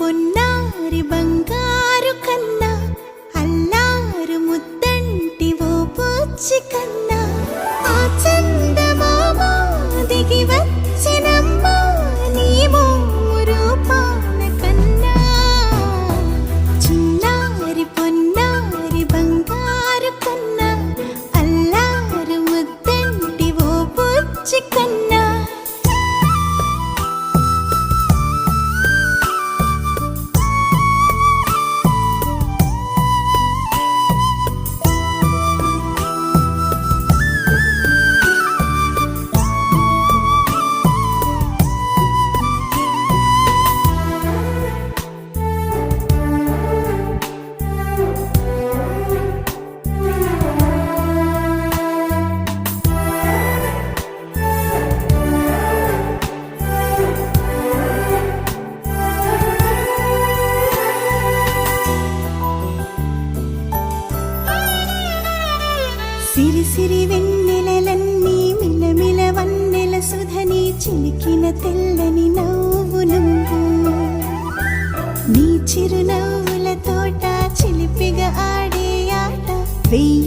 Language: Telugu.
పొన్నారి బంగారు కన్నా అల్లారు ముద్దంటి ఓ పూచి కన్నా ఆ చందమామ దిగి వచ్చినమ్మా నీ రూపాన కన్నా చిన్నారి పొన్నారి బంగారు కన్నా అల్లారు ముద్దంటి ఓ పూచి కన్నా సిరి సిరి వెన్నెలలన్నీ మిలమిల వన్నెల సుధని చిలికిన తెల్లని నవ్వు నువ్వు నీ చిరునవ్వుల తోట చిలిపిగా ఆడే ఆట వెయ్యి